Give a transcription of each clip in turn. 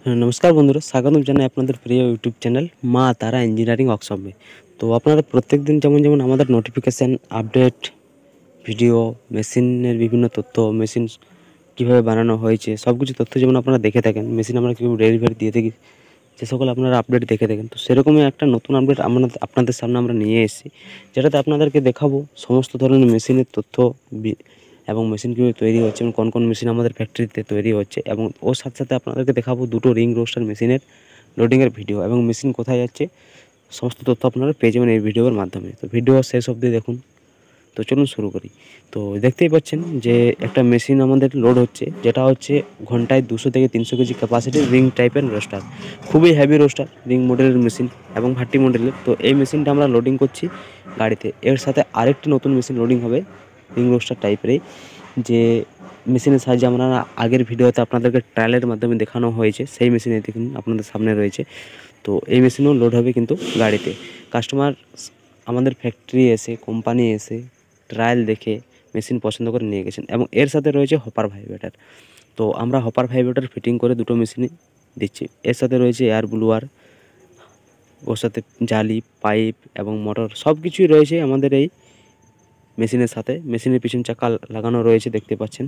नमस्कार बंधुरा स्वागत जानाई आपनादेर प्रिय यूट्यूब चैनल मा तारा इंजिनियारिंग वर्कशप में। तो आपनारा प्रत्येक दिन जेमन जेमन आमादेर नोटिफिकेशन अपडेट भिडियो मेशिनेर विभिन्न तथ्य मेशिन किभाबे बानानो हयेछे सबकिछु तथ्य जेमन आपनारा देखे थाकेन मेशिन आमरा किभाबे डेलिभारि दिये थाकि जे सकल आपनारा अपडेट देखे थाकेन तो सेरकमई एकटा नतुन अपडेट आपनादेर सामने आमरा निये एसेछि जेटाते आपनादेरके देखाबो समस्त धरनेर मेशिनेर तथ्य এবং মেশিন কীভাবে তৈরি হচ্ছে এবং কোন কোন মেশিন আমাদের ফ্যাক্টরিতে তৈরি হচ্ছে এবং ওর সাথে সাথে আপনাদেরকে দেখাবো দুটো রিং রোস্টার মেশিনের লোডিংয়ের ভিডিও এবং মেশিন কোথায় যাচ্ছে সমস্ত তথ্য আপনারা পেয়ে যাবেন এই ভিডিওর মাধ্যমে। তো ভিডিও শেষ অবধি দেখুন। তো চলুন শুরু করি। তো দেখতেই পাচ্ছেন যে একটা মেশিন আমাদের লোড হচ্ছে যেটা হচ্ছে ঘন্টায় 200 থেকে 300 কেজি ক্যাপাসিটির রিং টাইপের রোস্টার, খুবই হেভি রোস্টার রিং মডেলের মেশিন এবং ভাট্টি মডেলের। তো এই মেশিনটা আমরা লোডিং করছি গাড়িতে। এর সাথে আরেকটি নতুন মেশিন লোডিং হবে রিং রোস্টার টাইপেরই, যে মেশিনের সাহায্যে আমরা আগের ভিডিওতে আপনাদেরকে ট্রায়ালের মাধ্যমে দেখানো হয়েছে সেই মেশিনে দেখুন আপনাদের সামনে রয়েছে। তো এই মেশিনও লোড হবে কিন্তু গাড়িতে। কাস্টমার আমাদের ফ্যাক্টরি এসে কোম্পানি এসে ট্রায়াল দেখে মেশিন পছন্দ করে নিয়ে গেছেন এবং এর সাথে রয়েছে হপার ভাইব্রেটার। তো আমরা হপার ভাইব্রেটার ফিটিং করে দুটো মেশিনে দিচ্ছি। এর সাথে রয়েছে এয়ার ব্লুয়ার, ওর সাথে জালি পাইপ এবং মোটর সব কিছুই রয়েছে আমাদের এই মেশিনের সাথে। মেশিনের পিছন চাকা লাগানো রয়েছে দেখতে পাচ্ছেন।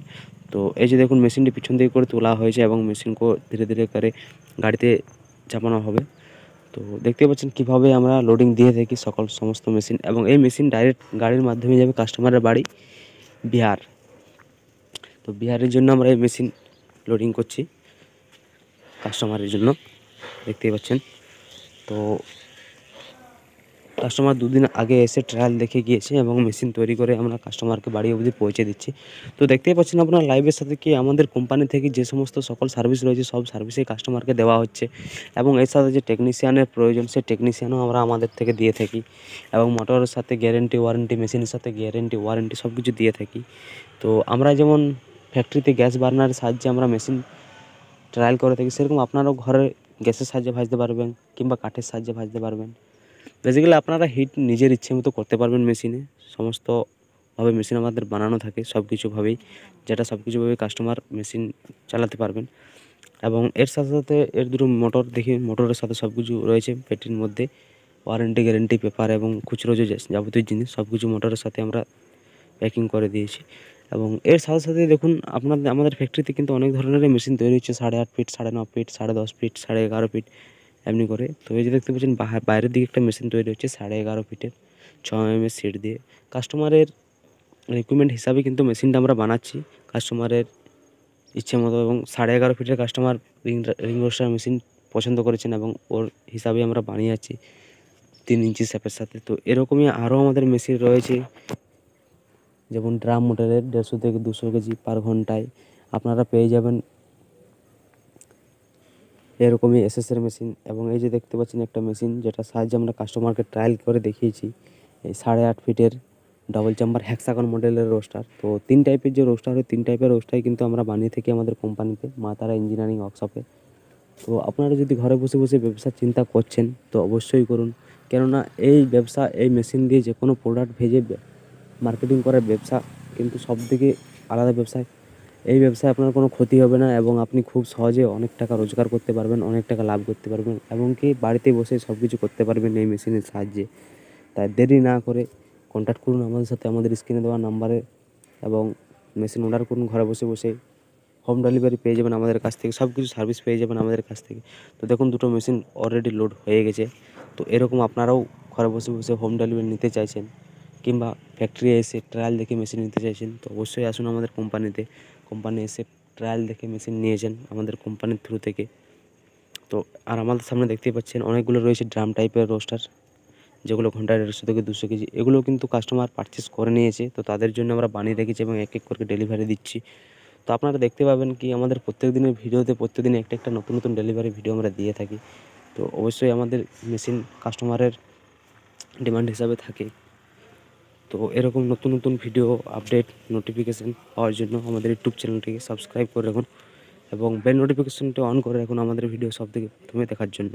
তো এই যে দেখুন মেশিনটি পিছন দিকে করে তোলা হয়েছে এবং মেশিনকে ধীরে ধীরে করে গাড়িতে চাপানো হবে। তো দেখতে পাচ্ছেন কীভাবে আমরা লোডিং দিয়ে থাকি সমস্ত মেশিন এবং এই মেশিন ডাইরেক্ট গাড়ির মাধ্যমে যাবে কাস্টমারের বাড়ি বিহার। তো বিহারের জন্য আমরা এই মেশিন লোডিং করছি কাস্টমারের জন্য দেখতেই পাচ্ছেন। তো কাস্টমার দুদিন আগে এসে ট্রায়াল দেখে গিয়েছে এবং মেশিন তৈরি করে আমরা কাস্টমারকে বাড়ি অবধি পৌঁছে দিচ্ছি। তো দেখতেই পাচ্ছেন আপনারা লাইভের সাথে কি আমাদের কোম্পানি থেকে যে সমস্ত সকল সার্ভিস রয়েছে সব সার্ভিসই কাস্টমারকে দেওয়া হচ্ছে এবং এর সাথে যে টেকনিশিয়ানের প্রয়োজন সেই টেকনিশিয়ানও আমরা আমাদের থেকে দিয়ে থাকি এবং মোটরের সাথে গ্যারেন্টি ওয়ারেন্টি মেশিনের সাথে গ্যারেন্টি ওয়ারেন্টি সব কিছু দিয়ে থাকি। তো আমরা যেমন ফ্যাক্টরিতে গ্যাস বার্নারের সাহায্যে আমরা মেশিন ট্রায়াল করে থাকি সেরকম আপনারাও ঘরে গ্যাসের সাহায্যে ভাজতে পারবেন কিংবা কাঠের সাহায্যে ভাজতে পারবেন। বেসিক্যালি আপনারা হিট নিজের ইচ্ছে মতো করতে পারবেন মেশিনে। সমস্তভাবে মেশিন আমাদের বানানো থাকে সব কিছুভাবেই, যেটা সব কিছুভাবে কাস্টমার মেশিন চালাতে পারবেন। এবং এর সাথে সাথে এর দুটো মোটর দেখি মোটরের সাথে সব কিছু রয়েছে পেটির মধ্যে ওয়ারেন্টি গ্যারেন্টি পেপার এবং খুচরো যে যাবতীয় জিনিস সব কিছু মোটরের সাথে আমরা প্যাকিং করে দিয়েছি। এবং এর সাথে সাথে দেখুন আমাদের ফ্যাক্টরিতে কিন্তু অনেক ধরনের মেশিন তৈরি হচ্ছে 8.5 ফিট 9.5 ফিট 10.5 ফিট 11.5 ফিট এমনি করে। তো এই যে দেখতে পাচ্ছেন বাইরের দিকে একটা মেশিন তৈরি হচ্ছে 11.5 ফিটের 6 mm সিট দিয়ে। কাস্টমারের রিকোয়ারমেন্ট হিসাবে কিন্তু মেশিনটা আমরা বানাচ্ছি কাস্টমারের ইচ্ছে মতো এবং 11.5 ফিটের কাস্টমার রিং রোস্টার মেশিন পছন্দ করেছেন এবং ওর হিসাবে আমরা বানিয়ে যাচ্ছি 3 ইঞ্চি শ্যাপের সাথে। তো এরকমই আরও আমাদের মেশিন রয়েছে যেমন ড্রাম মোটরের 150 থেকে 200 কেজি পার ঘন্টায় আপনারা পেয়ে যাবেন এরকমই এসএসের মেশিন। এবং এই যে দেখতে পাচ্ছেন একটা মেশিন যেটা সাহায্যে আমরা কাস্টমারকে ট্রায়াল করে দেখিয়েছি এই 8.5 ফিটের ডবল চেম্বার হ্যাক্সাগন মডেলের রোস্টার। তো 3 টাইপের যে রোস্টার হয় 3 টাইপের রোস্টারই কিন্তু আমরা বানিয়ে থাকি আমাদের কোম্পানিতে মা তারা ইঞ্জিনিয়ারিং ওয়ার্কশপে। তো আপনারা যদি ঘরে বসে বসে ব্যবসার চিন্তা করছেন তো অবশ্যই করুন, কেননা এই ব্যবসা এই মেশিন দিয়ে যে কোনো প্রোডাক্ট ভেজে মার্কেটিং করার ব্যবসা কিন্তু সবথেকে আলাদা ব্যবসা। এই ব্যবসায় আপনার কোনো ক্ষতি হবে না এবং আপনি খুব সহজে অনেক টাকা রোজগার করতে পারবেন, অনেক টাকা লাভ করতে পারবেন এবং কি বাড়িতে বসে সব কিছু করতে পারবেন এই মেশিনের সাহায্যে। তাই দেরি না করে কন্ট্যাক্ট করুন আমাদের সাথে আমাদের স্ক্রিনে দেওয়া নাম্বারে এবং মেশিন অর্ডার করুন। ঘরে বসে বসে হোম ডেলিভারি পেয়ে যাবেন আমাদের কাছ থেকে, সব কিছু সার্ভিস পেয়ে যাবেন আমাদের কাছ থেকে। তো দেখুন দুটো মেশিন অলরেডি লোড হয়ে গেছে। তো এরকম আপনারাও ঘরে বসে বসে হোম ডেলিভারি নিতে চাইছেন কিংবা ফ্যাক্টরি এসে ট্রায়াল দেখে মেশিন নিতে চাইছেন তো অবশ্যই আসুন আমাদের কোম্পানিতে। কোম্পানি এসে ট্রায়াল দেখে মেশিন নিয়ে যান আমাদের কোম্পানির থ্রু থেকে। তো আর আমাদের সামনে দেখতেই পাচ্ছেন অনেকগুলো রয়েছে ড্রাম টাইপের রোস্টার যেগুলো ঘন্টায় 150 থেকে 200 কেজি। এগুলো কিন্তু কাস্টমার পারচেস করে নিয়েছে, তো তাদের জন্য আমরা বানিয়ে রেখেছি এবং এক এক করে ডেলিভারি দিচ্ছি। তো আপনারা দেখতে পাবেন কি আমাদের প্রত্যেক দিনের ভিডিওতে প্রত্যেকদিন একটা একটা নতুন নতুন ডেলিভারি ভিডিও আমরা দিয়ে থাকি। তো অবশ্যই আমাদের মেশিন কাস্টমারের ডিমান্ড হিসাবে থাকে। তো এরকম নতুন নতুন ভিডিও আপডেট নোটিফিকেশান পাওয়ার জন্য আমাদের ইউটিউব চ্যানেলটিকে সাবস্ক্রাইব করে রাখুন এবং বেল নোটিফিকেশানটা অন করে রাখুন আমাদের ভিডিও সবথেকে প্রথমে দেখার জন্য।